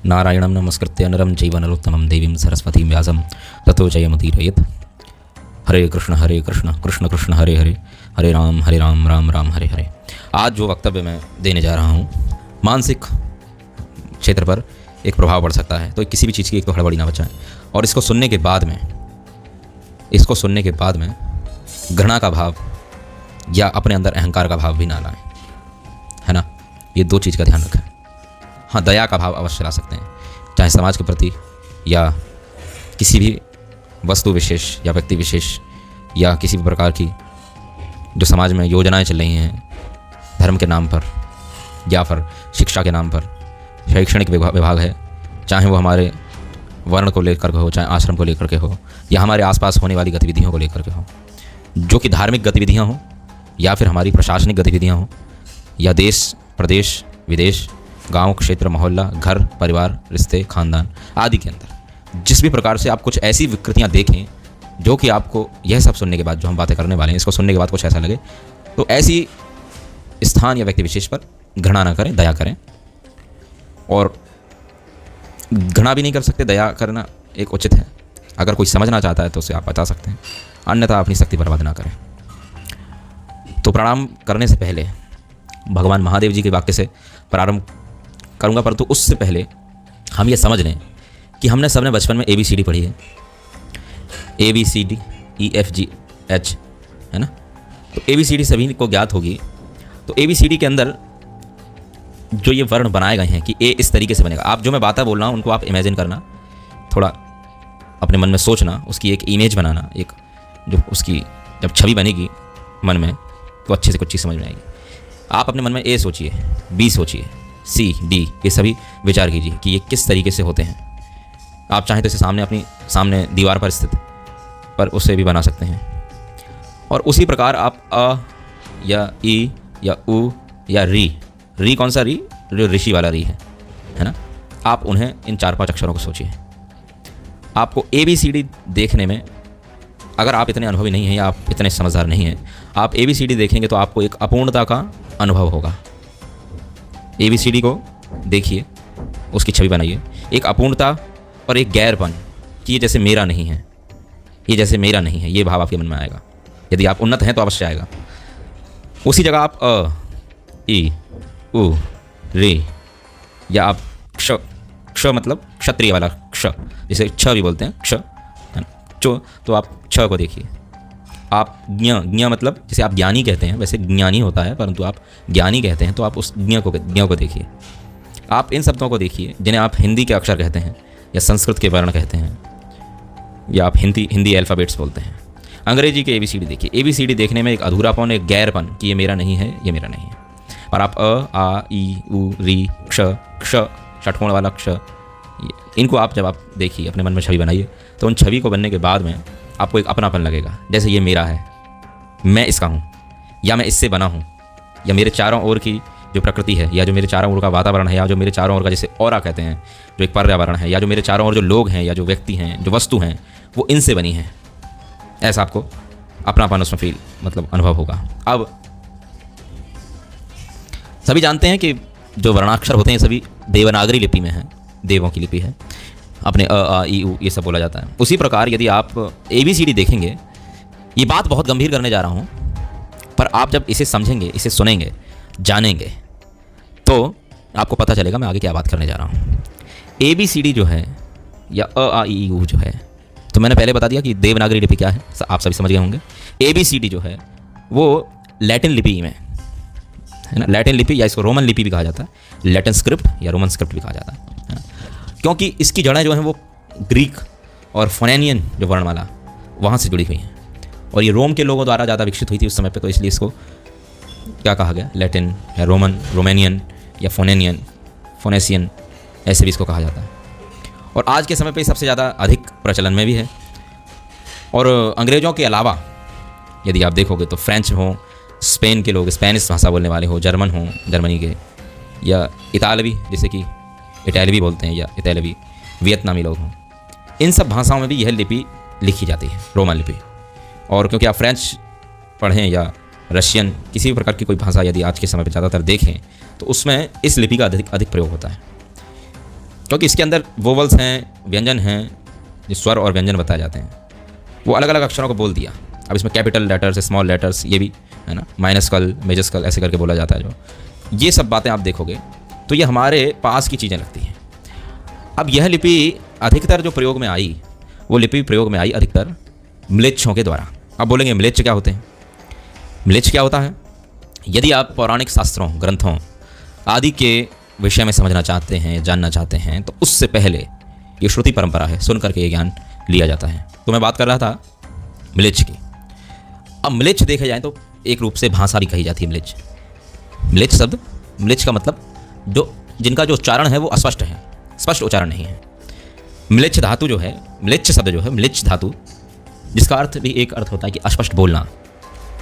नारायणं नमस्कृत्य नरं चैव नरोत्तमं देवीं सरस्वतीं व्यासं ततो जयमुदीरयेत्। हरे कृष्ण कृष्ण कृष्ण हरे हरे, हरे राम राम राम हरे हरे। आज जो वक्तव्य मैं देने जा रहा हूँ, मानसिक क्षेत्र पर एक प्रभाव पड़ सकता है, तो किसी भी चीज़ की एक तो हड़बड़ी ना बचाएं। और इसको सुनने के बाद में घृणा का भाव या अपने अंदर अहंकार का भाव भी ना लाएं, है ना। ये दो चीज़ का ध्यान रखें। हाँ, दया का भाव अवश्य ला सकते हैं, चाहे समाज के प्रति या किसी भी वस्तु विशेष या व्यक्ति विशेष या किसी भी प्रकार की जो समाज में योजनाएं चल रही हैं धर्म के नाम पर या फिर शिक्षा के नाम पर, शैक्षणिक विभाग है, चाहे वो हमारे वर्ण को लेकर के हो, चाहे आश्रम को लेकर के हो, या हमारे आसपास होने वाली गतिविधियों को लेकर के हो, जो कि धार्मिक गतिविधियां हों या फिर हमारी प्रशासनिक गतिविधियां हों, या देश प्रदेश विदेश, गांव क्षेत्र मोहल्ला घर परिवार रिश्ते खानदान आदि के अंदर जिस भी प्रकार से आप कुछ ऐसी विकृतियां देखें जो कि आपको यह सब सुनने के बाद, जो हम बातें करने वाले हैं, इसको सुनने के बाद कुछ ऐसा लगे, तो ऐसी स्थान या व्यक्ति विशेष पर घृणा ना करें, दया करें। और घृणा भी नहीं कर सकते, दया करना एक उचित है। अगर कोई समझना चाहता है तो उसे आप बता सकते हैं, अन्यथा अपनी शक्ति बर्बाद ना करें। तो प्रणाम करने से पहले भगवान महादेव जी के वाक्य से प्रारंभ करूंगा, परंतु उससे पहले हम ये समझ लें कि हमने सबने बचपन में ABCD पढ़ी है, ABCD EFGH, है ना। तो ABCD सभी को ज्ञात होगी। तो ABCD के अंदर जो ये वर्ण बनाए गए हैं कि A इस तरीके से बनेगा। आप जो मैं बातें बोल रहा हूँ उनको आप इमेजिन करना, थोड़ा अपने मन में सोचना, उसकी एक इमेज बनाना, एक जो उसकी जब छवि बनेगी मन में तो अच्छे से कुछ चीज़ समझ में आएगी। आप अपने मन में A सोचिए, B सोचिए, C D ये सभी विचार कीजिए कि ये किस तरीके से होते हैं। आप चाहें तो इसे अपनी सामने दीवार पर स्थित पर उसे भी बना सकते हैं। और उसी प्रकार आप अ या ई या उ या री कौन सा री, जो ऋषि वाला री है ना, आप उन्हें इन 4-5 अक्षरों को सोचिए। आपको ABCD देखने में, अगर आप इतने अनुभवी नहीं हैं या आप इतने समझदार नहीं हैं, आप ABCD देखेंगे तो आपको एक अपूर्णता का अनुभव होगा। ABCD को देखिए, उसकी छवि बनाइए, एक अपूर्णता और एक गैरपन कि ये जैसे मेरा नहीं है, ये जैसे मेरा नहीं है, ये भाव आपके मन में आएगा। यदि आप उन्नत हैं तो अवश्य आएगा। उसी जगह आप अ ई उ रे या आप क्ष मतलब क्षत्रिय वाला क्ष, जिसे छ भी बोलते हैं, क्ष चो, तो आप छ को देखिए। आप ज्ञ मतलब जैसे आप ज्ञानी कहते हैं, वैसे ज्ञानी होता है परंतु आप ज्ञानी कहते हैं, तो आप उस ज्ञ को देखिए। आप इन शब्दों को देखिए जिन्हें आप हिंदी के अक्षर कहते हैं या संस्कृत के वर्ण कहते हैं, या आप हिंदी अल्फ़ाबेट्स बोलते हैं। अंग्रेजी के ABCD देखिए। ABCD देखने में एक अधूरापन, एक गैरपन कि ये मेरा नहीं है, ये मेरा नहीं है। और आप अ आ ई उ री क्ष षटकोण वाला क्ष, इनको आप जब आप देखिए, अपने मन में छवि बनाइए, तो उन छवि को बनने के बाद में आपको एक अपनापन लगेगा, जैसे ये मेरा है, मैं इसका हूँ, या मैं इससे बना हूँ, या मेरे चारों ओर की जो प्रकृति है, या जो मेरे चारों ओर का वातावरण है, या जो मेरे चारों ओर का जैसे ऑरा कहते हैं जो एक पर्यावरण है, या जो मेरे चारों ओर जो लोग हैं या जो व्यक्ति हैं, जो वस्तु हैं, वो इनसे बनी है। ऐसा आपको अपनापन उसमें फील मतलब अनुभव होगा। अब सभी जानते हैं कि जो वर्णाक्षर होते हैं सभी देवनागरी लिपि में हैं, देवों की लिपि है, अपने अ आ ई उ ये सब बोला जाता है। उसी प्रकार यदि आप ABCD देखेंगे, ये बात बहुत गंभीर करने जा रहा हूँ, पर आप जब इसे समझेंगे, इसे सुनेंगे, जानेंगे, तो आपको पता चलेगा मैं आगे क्या बात करने जा रहा हूँ। ABCD जो है या अ आ ई उ जो है, तो मैंने पहले बता दिया कि देवनागरी लिपि क्या है, आप सभी समझ गए होंगे। ABCD जो है वो लैटिन लिपि में है ना, लैटिन लिपि या इसको रोमन लिपि भी कहा जाता है, लैटिन स्क्रिप्ट या रोमन स्क्रिप्ट भी कहा जाता है, क्योंकि इसकी जड़ें जो हैं वो ग्रीक और फोनेनियन जो वर्णमाला वहाँ से जुड़ी हुई हैं, और ये रोम के लोगों द्वारा ज़्यादा विकसित हुई थी उस समय पे, तो इसलिए इसको क्या कहा गया, लैटिन या रोमेनियन या फोनेनियन, फोनेसियन, ऐसे भी इसको कहा जाता है। और आज के समय पे सबसे ज़्यादा अधिक प्रचलन में भी है। और अंग्रेज़ों के अलावा यदि आप देखोगे तो फ्रेंच हो, स्पेन के लोग स्पेनिश भाषा बोलने वाले हो, जर्मन हो जर्मनी के, या इतालवी जैसे कि इटालवी बोलते हैं, या इतालवी वियतनामी लोग हों, इन सब भाषाओं में भी यह लिपि लिखी जाती है, रोमन लिपि। और क्योंकि आप फ्रेंच पढ़ें या रशियन, किसी भी प्रकार की कोई भाषा यदि आज के समय पर ज़्यादातर देखें, तो उसमें इस लिपि का अधिक प्रयोग होता है। क्योंकि इसके अंदर वोवल्स हैं, व्यंजन हैं, जो स्वर और व्यंजन बताए जाते हैं, वो अलग अलग अक्षरों को बोल दिया। अब इसमें कैपिटल लेटर्स, स्मॉल लेटर्स, ये भी है ना, माइनस्कल, मेजस्कल, ऐसे करके बोला जाता है। जो ये सब बातें आप देखोगे तो ये हमारे पास की चीज़ें लगती हैं। अब यह लिपि अधिकतर जो प्रयोग में आई, वो लिपि प्रयोग में आई अधिकतर म्लेच्छों के द्वारा। अब बोलेंगे म्लेच्छ क्या होते हैं? म्लेच्छ क्या होता है? यदि आप पौराणिक शास्त्रों, ग्रंथों आदि के विषय में समझना चाहते हैं, जानना चाहते हैं, तो उससे पहले ये श्रुति परंपरा है, सुन करके ये ज्ञान लिया जाता है। तो मैं बात कर रहा था म्लेच्छ की। अब म्लेच्छ देखे जाए तो एक रूप से भाषा भी कही जाती है म्लेच्छ। म्लेच्छ शब्द, म्लेच्छ का मतलब जिनका जो उच्चारण है वो अस्पष्ट है, स्पष्ट उच्चारण नहीं है। म्लेच्छ धातु जो है, म्लेच्छ शब्द जो है, म्लेच्छ धातु, जिसका अर्थ भी एक अर्थ होता है कि अस्पष्ट बोलना।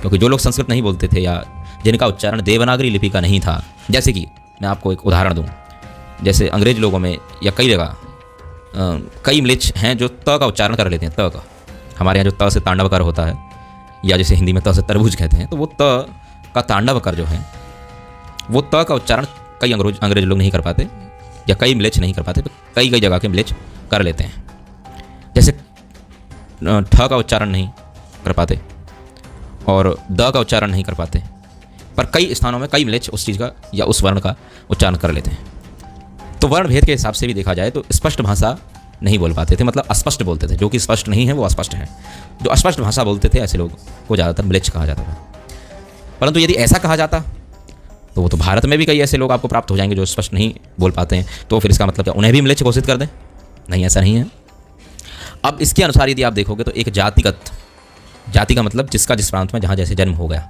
क्योंकि जो लोग संस्कृत नहीं बोलते थे या जिनका उच्चारण देवनागरी लिपि का नहीं था, जैसे कि मैं आपको एक उदाहरण दूं, जैसे अंग्रेज लोगों में या कई जगह कई म्लेच्छ हैं जो त का उच्चारण कर लेते हैं, त का। हमारे यहाँ जो त से तांडव कर होता है, या जैसे हिंदी में त से तरबूज कहते हैं, तो वो त का तांडव कर जो है, वो त का उच्चारण कई अंग्रेज लोग नहीं कर पाते, या कई म्लेच्छ नहीं कर पाते, तो कई जगह के म्लेच्छ कर लेते हैं। जैसे ठ का उच्चारण नहीं कर पाते और द का उच्चारण नहीं कर पाते, पर कई स्थानों में कई म्लेच्छ उस चीज़ का या उस वर्ण का उच्चारण कर लेते हैं। तो वर्ण भेद के हिसाब से भी देखा जाए तो स्पष्ट भाषा नहीं बोल पाते थे, मतलब अस्पष्ट बोलते थे। जो कि स्पष्ट नहीं है वो अस्पष्ट है। जो अस्पष्ट भाषा बोलते थे ऐसे लोग को ज़्यादातर म्लेच्छ कहा जाता था। परंतु यदि ऐसा कहा जाता तो वो तो भारत में भी कई ऐसे लोग आपको प्राप्त हो जाएंगे जो स्पष्ट नहीं बोल पाते हैं, तो फिर इसका मतलब क्या उन्हें भी म्लेच्छ घोषित कर दें? नहीं, ऐसा नहीं है। अब इसके अनुसार यदि आप देखोगे तो एक जातिगत, जाति का मतलब जिसका जिस प्रांत में जहाँ जैसे जन्म हो गया,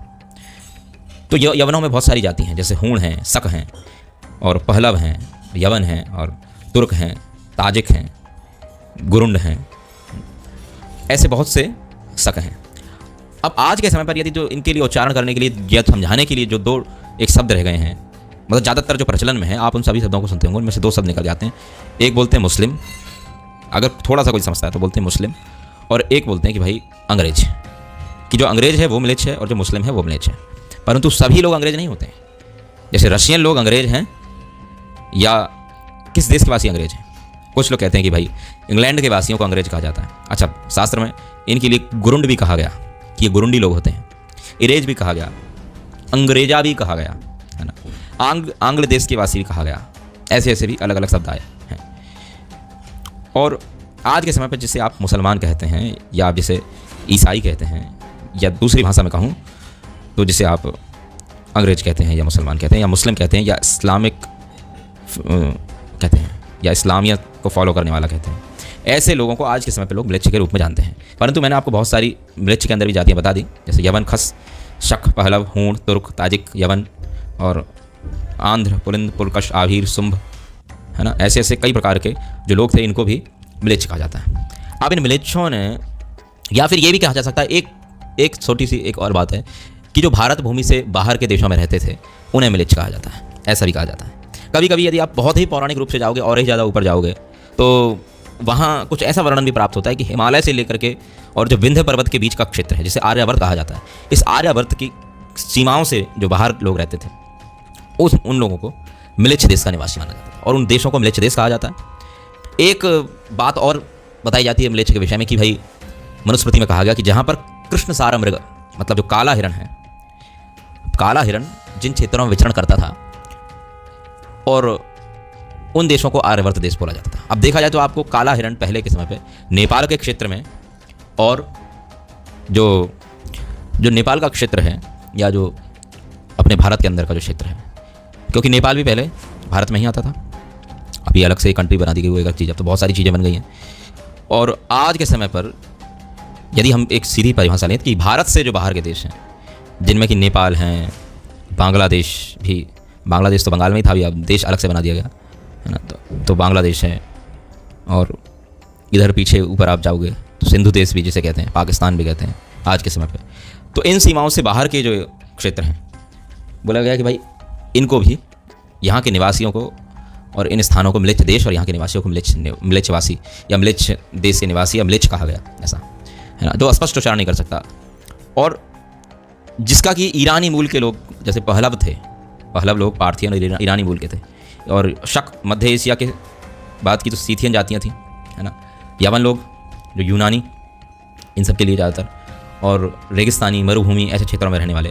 तो यवनों में बहुत सारी जाति हैं, जैसे हूण हैं, शक हैं, और पहलव हैं, यवन हैं, और तुर्क हैं, ताजिक हैं, गुरुंड हैं, ऐसे बहुत से शक हैं। अब आज के समय पर यदि जो इनके लिए उच्चारण करने के लिए या समझाने के लिए जो दो एक शब्द रह गए हैं, मतलब ज़्यादातर जो प्रचलन में है, आप उन सभी शब्दों को सुनते होंगे, उनमें से दो शब्द निकल जाते हैं। एक बोलते हैं मुस्लिम, अगर थोड़ा सा कोई समझता है तो बोलते हैं मुस्लिम, और एक बोलते हैं कि भाई अंग्रेज, कि जो अंग्रेज है वो म्लेच्छ है और जो मुस्लिम है वो म्लेच्छ है। परंतु सभी लोग अंग्रेज नहीं होते हैं। जैसे रशियन लोग अंग्रेज हैं, या किस देश के वासी अंग्रेज हैं? कुछ लोग कहते हैं कि भाई इंग्लैंड के वासियों को अंग्रेज कहा जाता है। अच्छा, शास्त्र में इनके लिए गुरुंड भी कहा गया कि ये गुरुंडी लोग होते हैं, इरेज भी कहा गया, अंग्रेजा भी कहा गया, है ना, आंग्ल देश के वासी भी कहा गया। ऐसे ऐसे भी अलग अलग शब्द आए हैं। और आज के समय पर जिसे आप मुसलमान कहते हैं, या आप जिसे ईसाई कहते हैं, या दूसरी भाषा में कहूँ तो जिसे आप अंग्रेज कहते हैं, या मुसलमान कहते हैं, या मुस्लिम कहते हैं, या इस्लामिक कहते हैं, या इस्लामियत को फॉलो करने वाला कहते हैं, ऐसे लोगों को आज के समय पे लोग म्लेच्छ के रूप में जानते हैं। परंतु मैंने आपको बहुत सारी म्लेच्छ के अंदर भी जातियाँ बता दी, जैसे यवन, खस, शक, पहलव, हूण, तुर्क, ताजिक, यवन, और आंध्र, पुलिंद, पुलकश, आभीर, शुंभ, है ना, ऐसे ऐसे कई प्रकार के जो लोग थे, इनको भी म्लेच्छ कहा जाता है। अब इन म्लेच्छों ने, या फिर ये भी कहा जा सकता है, एक छोटी सी एक और बात है कि जो भारत भूमि से बाहर के देशों में रहते थे उन्हें म्लेच्छ कहा जाता है, ऐसा भी कहा जाता है। कभी कभी यदि आप बहुत ही पौराणिक रूप से जाओगे और ही ज़्यादा ऊपर जाओगे तो वहाँ कुछ ऐसा वर्णन भी प्राप्त होता है कि हिमालय से लेकर के और जो विंध्य पर्वत के बीच का क्षेत्र है, जिसे आर्यावर्त कहा जाता है, इस आर्यावर्त की सीमाओं से जो बाहर लोग रहते थे उन लोगों को म्लेच्छ देश का निवासी माना जाता है, और उन देशों को म्लेच्छ देश कहा जाता है। एक बात और बताई जाती है म्लेच्छ के विषय में कि भाई मनुस्मृति में कहा गया कि जहाँ पर कृष्ण सार मृग, मतलब जो काला हिरण है, काला हिरण जिन क्षेत्रों में विचरण करता था, और उन देशों को आर्यवर्त देश बोला जाता था। अब देखा जाए तो आपको काला हिरण पहले के समय पे नेपाल के क्षेत्र में, और जो नेपाल का क्षेत्र है, या जो अपने भारत के अंदर का जो क्षेत्र है, क्योंकि नेपाल भी पहले भारत में ही आता था, अभी अलग से कंट्री बना दी गई वो एक चीज़, अब तो बहुत सारी चीज़ें बन गई हैं। और आज के समय पर यदि हम एक सीधी परिभाषा लें कि भारत से जो बाहर के देश हैं, जिनमें कि नेपाल हैं, बांग्लादेश भी, बांग्लादेश तो बंगाल में ही था, अभी अब देश अलग से बना दिया गया है ना, तो बांग्लादेश है, और इधर पीछे ऊपर आप जाओगे तो सिंधु देश भी जिसे कहते हैं, पाकिस्तान भी कहते हैं आज के समय पे। तो इन सीमाओं से बाहर के जो क्षेत्र हैं, बोला गया कि भाई इनको भी, यहाँ के निवासियों को और इन स्थानों को म्लेच्छ देश और यहाँ के निवासियों को म्लेच्छवासी या म्लेच्छ देश के निवासी या म्लेच्छ कहा गया, ऐसा है ना, जो स्पष्ट उच्चारण नहीं कर सकता। और जिसका कि ईरानी मूल के लोग, जैसे पहलव थे, पहलव लोग पार्थियन और ईरानी मूल के थे, और शक मध्य एशिया के बात की तो सीथियन जातियाँ थीं, है ना, यवन लोग जो यूनानी, इन सब के लिए ज़्यादातर, और रेगिस्तानी मरुभूमि ऐसे क्षेत्रों में रहने वाले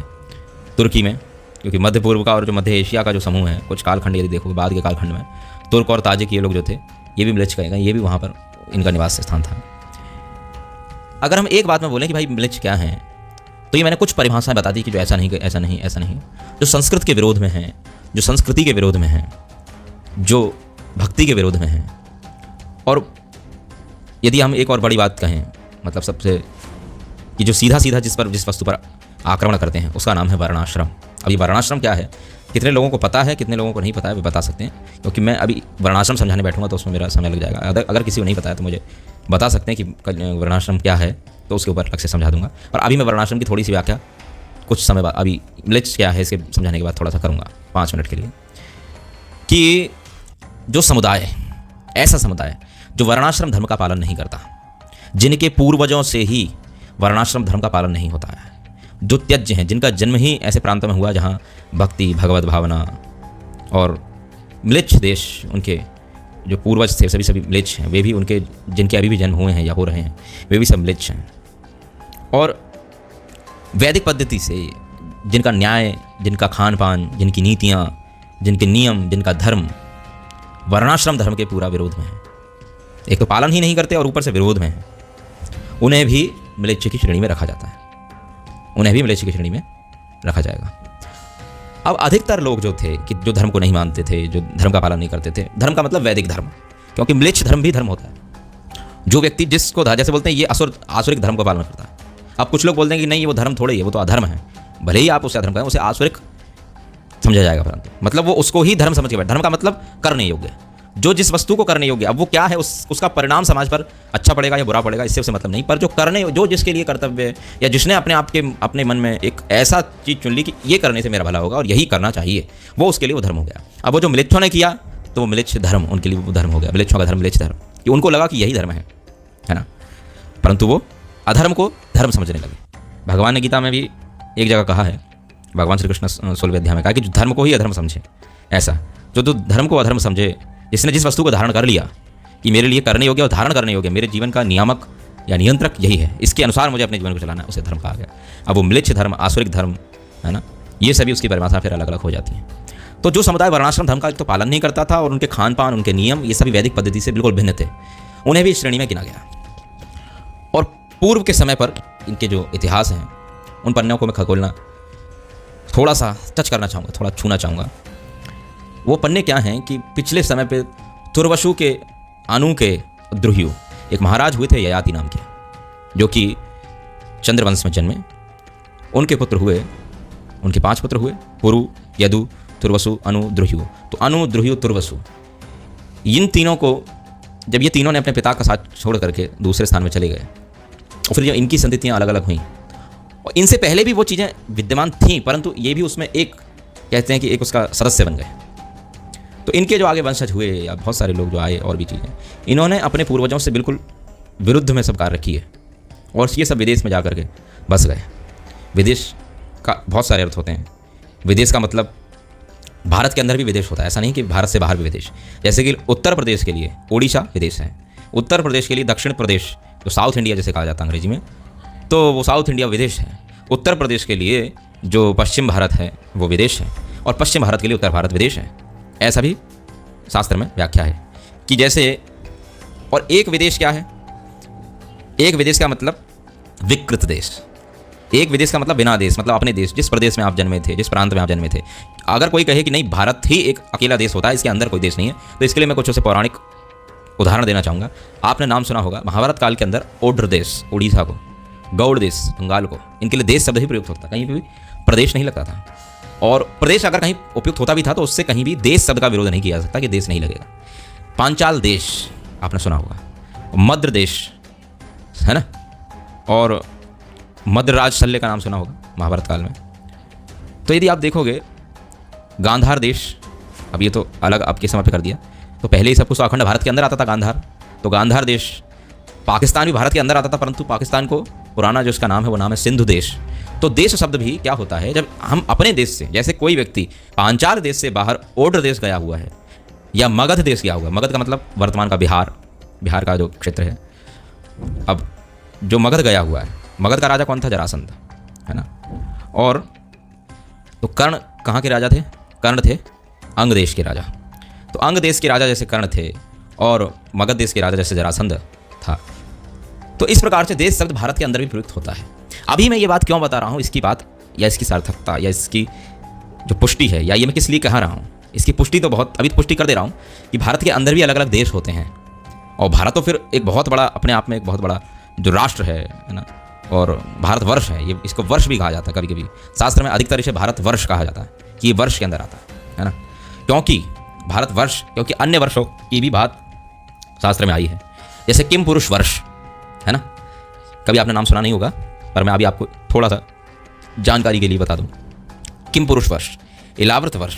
तुर्की में, क्योंकि मध्य पूर्व का और जो मध्य एशिया का जो समूह है, कुछ कालखंड यदि देखो बाद के कालखंड में तुर्क और ताजिक ये लोग जो थे, ये भी म्लेच्छ कहेगा, ये भी वहाँ पर इनका निवास स्थान था। अगर हम एक बात में बोलें कि भाई म्लेच्छ क्या है, तो ये मैंने कुछ परिभाषाएं बता दी कि जो ऐसा नहीं, ऐसा नहीं, ऐसा नहीं, जो संस्कृत के विरोध में है, जो संस्कृति के विरोध में है, जो भक्ति के विरोध में है। और यदि हम एक और बड़ी बात कहें, मतलब सबसे, कि जो सीधा सीधा जिस वस्तु पर आक्रमण करते हैं उसका नाम है वर्णाश्रम। अब ये वर्णाश्रम क्या है, कितने लोगों को पता है, कितने लोगों को नहीं पता है, वे बता सकते हैं, क्योंकि मैं अभी वर्णाश्रम समझाने बैठूंगा तो उसमें मेरा समय लग जाएगा। अगर किसी को नहीं पता है तो मुझे बता सकते हैं कि वर्णाश्रम क्या है, तो उसके ऊपर अलग से समझा दूंगा। और अभी मैं वर्णाश्रम की थोड़ी सी व्याख्या कुछ समय बाद, अभी म्लेच्छ क्या है इसके समझाने के बाद थोड़ा सा करूँगा 5 मिनट के लिए, कि जो समुदाय, ऐसा समुदाय जो वर्णाश्रम धर्म का पालन नहीं करता, जिनके पूर्वजों से ही वर्णाश्रम धर्म का पालन नहीं होता है, जो त्यज्य हैं, जिनका जन्म ही ऐसे प्रांतों में हुआ जहाँ भक्ति, भगवत भावना और म्लेच्छ देश, उनके जो पूर्वज थे सभी म्लेच्छ हैं, वे भी उनके जिनके अभी भी जन्म हुए हैं या हो रहे हैं, वे भी सब म्लेच्छ हैं। और वैदिक पद्धति से जिनका न्याय, जिनका खान पान, जिनकी नीतियाँ, जिनके नियम, जिनका धर्म वर्णाश्रम धर्म के पूरा विरोध में है, एक तो पालन ही नहीं करते और ऊपर से विरोध में है, उन्हें भी म्लेच्छ की श्रेणी में रखा जाता है, उन्हें भी म्लेच्छ की श्रेणी में रखा जाएगा। अब अधिकतर लोग जो थे कि जो धर्म को नहीं मानते थे, जो धर्म का पालन नहीं करते थे, धर्म का मतलब वैदिक धर्म, क्योंकि म्लेच्छ धर्म भी धर्म होता है। जो व्यक्ति जिसको जैसे बोलते हैं ये आसुरिक धर्म का पालन करता है। अब कुछ लोग बोलते हैं कि नहीं, ये वो धर्म थोड़े ही है, वो तो अधर्म है, भले ही आप उसे अधर्म करें, उसे आसुरिक समझा जाएगा, परंतु मतलब वो उसको ही धर्म समझ के बैठ, धर्म का मतलब करने योग्य, जो जिस वस्तु को करने योग्य, अब वो क्या है, उसका परिणाम समाज पर अच्छा पड़ेगा या बुरा पड़ेगा, इससे उसे मतलब नहीं, पर जो जिसके लिए कर्तव्य है, या जिसने अपने मन में एक ऐसा चीज़ चुन ली कि ये करने से मेरा भला होगा और यही करना चाहिए, वो उसके लिए वो धर्म हो गया। अब वो जो म्लेच्छों ने किया तो वो म्लेच्छ धर्म उनके लिए वो धर्म हो गया, म्लेच्छों का धर्म म्लेच्छ धर्म, कि उनको लगा कि यही धर्म है ना, परंतु वो अधर्म को धर्म समझने लगे। भगवान ने गीता में भी एक जगह कहा है, भगवान श्री कृष्ण 16वें अध्याय में कहा कि जो धर्म को ही अधर्म समझे, ऐसा जो धर्म को अधर्म समझे, जिसने जिस वस्तु को धारण कर लिया कि मेरे लिए करने योग्य और धारण करने योग्य, मेरे जीवन का नियामक या नियंत्रक यही है, इसके अनुसार मुझे अपने जीवन को चलाना है, उसे धर्म कहा गया। अब वो म्लेच्छ धर्म, आसुरिक धर्म, है ना, ये सभी उसकी परिभाषा फिर अलग अलग हो जाती है। तो जो समुदाय वर्णाश्रम धर्म का एक तो पालन नहीं करता था और उनके खान पान, उनके नियम, ये सभी वैदिक पद्धति से बिल्कुल भिन्न थे, उन्हें भी इस श्रेणी में गिना गया। और पूर्व के समय पर इनके जो इतिहास हैं, उन पन्नों को मैं खगोलना, थोड़ा सा टच करना चाहूँगा, थोड़ा छूना चाहूँगा। वो पन्ने क्या हैं कि पिछले समय पे तुर्वसु के अनु के द्रुह्यु एक महाराज हुए थे ययाति नाम के, जो कि चंद्रवंश में जन्मे। उनके पुत्र हुए, उनके 5 पुत्र हुए, पुरु, यदु, तुर्वसु, अनु, द्रुह्यु। तो अनु, द्रुह्यु, तुर्वसु, इन तीनों को जब ये तीनों ने अपने पिता का साथ छोड़ करके दूसरे स्थान में चले गए, और फिर जब इनकी संततियाँ अलग अलग हुई, और इनसे पहले भी वो चीज़ें विद्यमान थीं, परंतु ये भी उसमें एक, कहते हैं कि एक उसका सदस्य बन गए। तो इनके जो आगे वंशज हुए या बहुत सारे लोग जो आए और भी चीज़ें, इन्होंने अपने पूर्वजों से बिल्कुल विरुद्ध में सब कार्य किए और ये सब विदेश में जा कर के बस गए। विदेश का बहुत सारे अर्थ होते हैं। विदेश का मतलब भारत के अंदर भी विदेश होता है, ऐसा नहीं कि भारत से बाहर भी विदेश। जैसे कि उत्तर प्रदेश के लिए ओडिशा विदेश है, उत्तर प्रदेश के लिए दक्षिण प्रदेश, जो साउथ इंडिया जैसे कहा जाता है अंग्रेजी में, तो वो साउथ इंडिया विदेश है। उत्तर प्रदेश के लिए जो पश्चिम भारत है वो विदेश है, और पश्चिम भारत के लिए उत्तर भारत विदेश है। ऐसा भी शास्त्र में व्याख्या है कि जैसे, और एक विदेश क्या है, एक विदेश का मतलब विकृत देश, एक विदेश का मतलब बिना देश, मतलब अपने देश, जिस प्रदेश में आप जन्मे थे, जिस प्रांत में आप जन्मे थे। अगर कोई कहे कि नहीं भारत ही एक अकेला देश होता है, इसके अंदर कोई देश नहीं है, तो इसके लिए मैं कुछ उसे पौराणिक उदाहरण देना चाहूँगा। आपने नाम सुना होगा महाभारत काल के अंदर ओड्र देश, उड़ीसा को, गौड़ देश, बंगाल को, इनके लिए देश शब्द ही प्रयुक्त होता था, कहीं भी प्रदेश नहीं लगता था। और प्रदेश अगर कहीं उपयुक्त होता भी था तो उससे कहीं भी देश शब्द का विरोध नहीं किया जा सकता कि देश नहीं लगेगा। पांचाल देश आपने सुना होगा, मद्र देश है ना, और मद्रराज शल्य का नाम सुना होगा महाभारत काल में। तो यदि आप देखोगे गांधार देश, अब ये तो अलग आपके समय पे कर दिया, तो पहले ही सब कुछ अखंड भारत के अंदर आता था गांधार, तो गांधार देश। पाकिस्तान भी भारत के अंदर आता था, परंतु पाकिस्तान को पुराना जो उसका नाम है वो नाम है सिंधु देश। तो देश शब्द भी क्या होता है, जब हम अपने देश से, जैसे कोई व्यक्ति पांचाल देश से बाहर ओड्र देश गया हुआ है, या मगध देश गया हुआ है। मगध का मतलब वर्तमान का बिहार, बिहार का जो क्षेत्र है। अब जो मगध गया हुआ है, मगध का राजा कौन था? जरासंध, है ना। और तो कर्ण कहाँ के राजा थे? कर्ण थे अंग देश के राजा। तो अंग देश के राजा जैसे कर्ण थे और मगध देश के राजा जैसे जरासंध था। तो इस प्रकार से देश शब्द भारत के अंदर भी प्रयुक्त होता है। अभी मैं ये बात क्यों बता रहा हूँ, इसकी बात या इसकी सार्थकता या इसकी जो पुष्टि है, या ये मैं किस लिए कह रहा हूँ, इसकी पुष्टि तो बहुत अभी पुष्टि कर दे रहा हूँ कि भारत के अंदर भी अलग अलग देश होते हैं। और भारत तो फिर एक बहुत बड़ा, अपने आप में एक बहुत बड़ा जो राष्ट्र है ना। और भारतवर्ष है, ये इसको वर्ष भी कहा जाता है। कभी कभी शास्त्र में अधिकतर इसे भारतवर्ष कहा जाता है कि ये वर्ष के अंदर आता है ना। क्योंकि भारतवर्ष, क्योंकि अन्य वर्षों की भी बात शास्त्र में आई है। जैसे किम पुरुष वर्ष, है ना। कभी आपने नाम सुना नहीं होगा, पर मैं अभी आपको थोड़ा सा जानकारी के लिए बता दूं। किम पुरुष वर्ष, इलाव्रत वर्ष,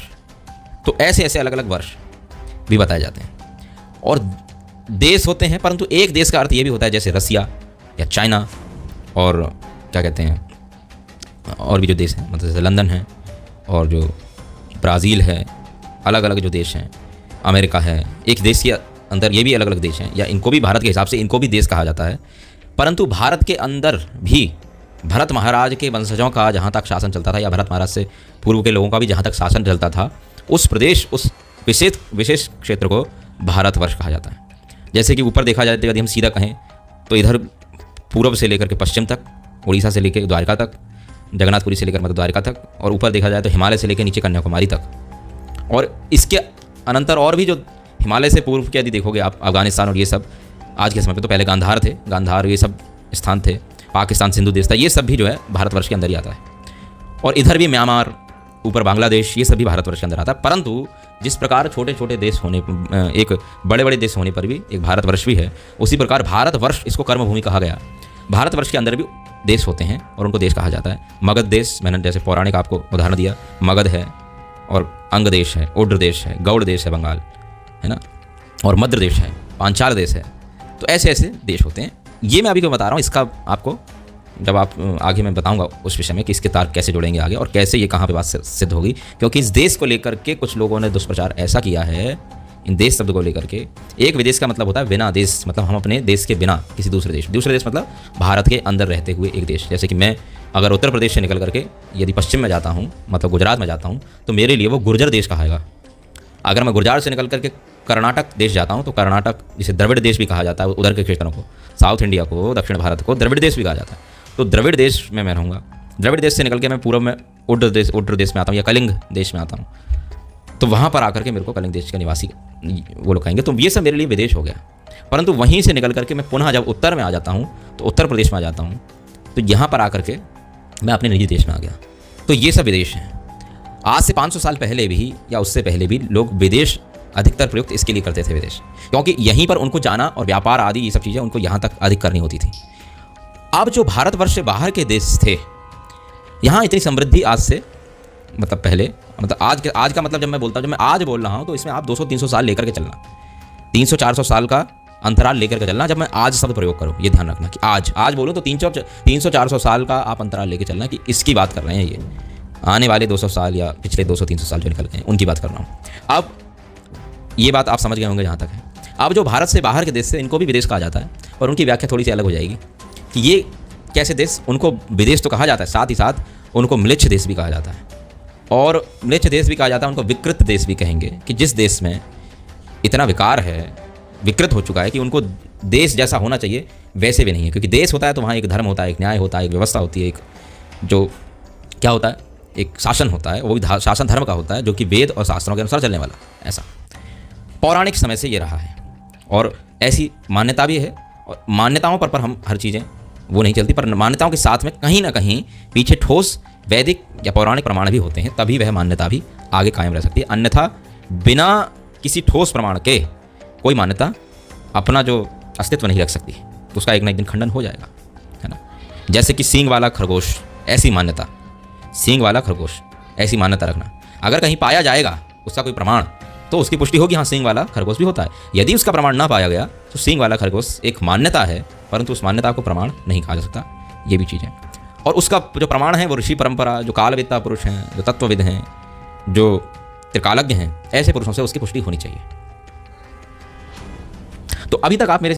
तो ऐसे ऐसे अलग अलग वर्ष भी बताए जाते हैं। और देश होते हैं, परंतु एक देश का अर्थ ये भी होता है जैसे रसिया या चाइना और क्या कहते हैं और भी जो देश हैं, मतलब जैसे लंदन है और जो ब्राज़ील है, अलग अलग जो देश हैं, अमेरिका है। एक देश के अंदर ये भी अलग अलग देश हैं, या इनको भी भारत के हिसाब से इनको भी देश कहा जाता है। परंतु भारत के अंदर भी भरत महाराज के वंशजों का जहाँ तक शासन चलता था, या भरत महाराज से पूर्व के लोगों का भी जहाँ तक शासन चलता था, उस प्रदेश, उस विशेष क्षेत्र को भारतवर्ष कहा जाता है। जैसे कि ऊपर देखा जाए तो यदि हम सीधा कहें तो इधर पूर्व से लेकर के पश्चिम तक, उड़ीसा से लेकर द्वारका तक, जगन्नाथपुरी से लेकर मतलब द्वारका तक, और ऊपर देखा जाए तो हिमालय से लेकर नीचे कन्याकुमारी तक। और इसके अनंतर और भी जो हिमालय से पूर्व के यदि देखोगे आप, अफगानिस्तान और ये सब, आज के समय पे तो पहले गांधार थे, गांधार ये सब स्थान थे, पाकिस्तान सिंधु देश था, ये सब भी जो है भारतवर्ष के अंदर ही आता है। और इधर भी म्यांमार, ऊपर बांग्लादेश, ये सब भी भारतवर्ष के अंदर आता है। परंतु जिस प्रकार छोटे छोटे देश होने, एक बड़े बड़े देश होने पर भी एक भारतवर्ष भी है, उसी प्रकार भारतवर्ष, इसको कर्मभूमि कहा गया। भारतवर्ष के अंदर भी देश होते हैं और उनको देश कहा जाता है। मगध देश, मैंने जैसे पौराणिक आपको उदाहरण दिया, मगध है, और अंग देश है, ओड्र देश है, गौड़ देश है बंगाल, है ना, और मध्य देश है, पांचाल देश है। तो ऐसे ऐसे देश होते हैं। ये मैं अभी क्यों बता रहा हूँ, इसका आपको जब आप आगे मैं बताऊंगा उस विषय में कि इसके तार कैसे जुड़ेंगे आगे और कैसे ये कहाँ पे बात सिद्ध होगी। क्योंकि इस देश को लेकर के कुछ लोगों ने दुष्प्रचार ऐसा किया है, इन देश शब्द को लेकर के। एक विदेश का मतलब होता है बिना देश, मतलब हम अपने देश के बिना किसी दूसरे देश मतलब भारत के अंदर रहते हुए एक देश। जैसे कि मैं अगर उत्तर प्रदेश से निकल करके यदि पश्चिम में जाता हूँ, मतलब गुजरात में जाता हूँ, तो मेरे लिए वो गुर्जर देश कहाएगा। अगर मैं गुजरात से निकल करके कर्नाटक देश जाता हूँ तो कर्नाटक, जिसे द्रविड़ देश भी कहा जाता है, उधर के क्षेत्रों को, साउथ इंडिया को, दक्षिण भारत को द्रविड़ देश भी कहा जाता है। तो द्रविड़ देश में मैं रहूँगा। द्रविड़ देश से निकल के मैं पूर्व में ओड्र देश में आता हूँ, या कलिंग देश में आता हूँ, तो वहाँ पर आकर के मेरे को कलिंग देश के निवासी वो लोग कहेंगे। तो ये सब मेरे लिए विदेश हो गया। परंतु वहीं से निकल करके मैं पुनः जब उत्तर में आ जाता हूँ, तो उत्तर प्रदेश में आ जाता हूँ, तो यहाँ पर आकर के मैं अपने निजी देश में आ गया। तो ये सब विदेश हैं। आज से 500 साल पहले भी या उससे पहले भी लोग विदेश अधिकतर प्रयुक्त इसके लिए करते थे, विदेश, क्योंकि यहीं पर उनको जाना और व्यापार आदि ये सब चीज़ें उनको यहाँ तक अधिक करनी होती थी। अब जो भारतवर्ष से बाहर के देश थे, यहाँ इतनी समृद्धि आज से, मतलब पहले, मतलब आज का मतलब जब मैं बोलता हूँ, जब मैं आज बोल रहा हूँ, तो इसमें आप 200-300 साल लेकर के चलना, 300-400 साल का अंतराल लेकर के चलना। जब मैं आज शब्द प्रयोग करूँ, ये ध्यान रखना कि आज बोलूँ तो 300-400 साल का आप अंतराल लेकर चलना कि इसकी बात कर रहे हैं। ये आने वाले 200 साल या पिछले 200-300 साल जो निकल गए उनकी बात कर रहा हूँ। अब ये बात आप समझ गए होंगे जहाँ तक है। अब जो भारत से बाहर के देश से, इनको भी विदेश कहा जाता है, और उनकी व्याख्या थोड़ी सी अलग हो जाएगी कि ये कैसे देश। उनको विदेश तो कहा जाता है, साथ ही साथ उनको म्लेच्छ देश भी कहा जाता है। और म्लेच्छ देश भी कहा जाता है, उनको विकृत देश भी कहेंगे कि जिस देश में इतना विकार है, विकृत हो चुका है कि उनको देश जैसा होना चाहिए वैसे भी नहीं है। क्योंकि देश होता है तो वहाँ एक धर्म होता है, एक न्याय होता है, एक व्यवस्था होती है, एक जो क्या होता है, एक शासन होता है, वो भी शासन धर्म का होता है, जो कि वेद और शास्त्रों के अनुसार चलने वाला। ऐसा पौराणिक समय से ये रहा है और ऐसी मान्यता भी है। और मान्यताओं पर हम हर चीज़ें वो नहीं चलती, पर मान्यताओं के साथ में कहीं ना कहीं पीछे ठोस वैदिक या पौराणिक प्रमाण भी होते हैं, तभी वह मान्यता भी आगे कायम रह सकती है। अन्यथा बिना किसी ठोस प्रमाण के कोई मान्यता अपना जो अस्तित्व नहीं रख सकती, तो उसका एक ना एक दिन खंडन हो जाएगा, है ना। जैसे कि सींग वाला खरगोश, ऐसी मान्यता, सींग वाला खरगोश ऐसी मान्यता रखना, अगर कहीं पाया जाएगा उसका कोई प्रमाण, तो उसकी पुष्टि होगी, हाँ सींग वाला खरगोश भी होता है। यदि उसका प्रमाण ना पाया गया तो सींग वाला खरगोश एक मान्यता है, परंतु उस मान्यता को प्रमाण नहीं कहा जा सकता। ये भी चीज़ है। और उसका जो प्रमाण है वो ऋषि परंपरा, जो कालवेत्ता पुरुष हैं, जो तत्वविद हैं, जो त्रिकालज्ञ हैं, ऐसे पुरुषों से उसकी पुष्टि होनी चाहिए। तो अभी तक आप मेरे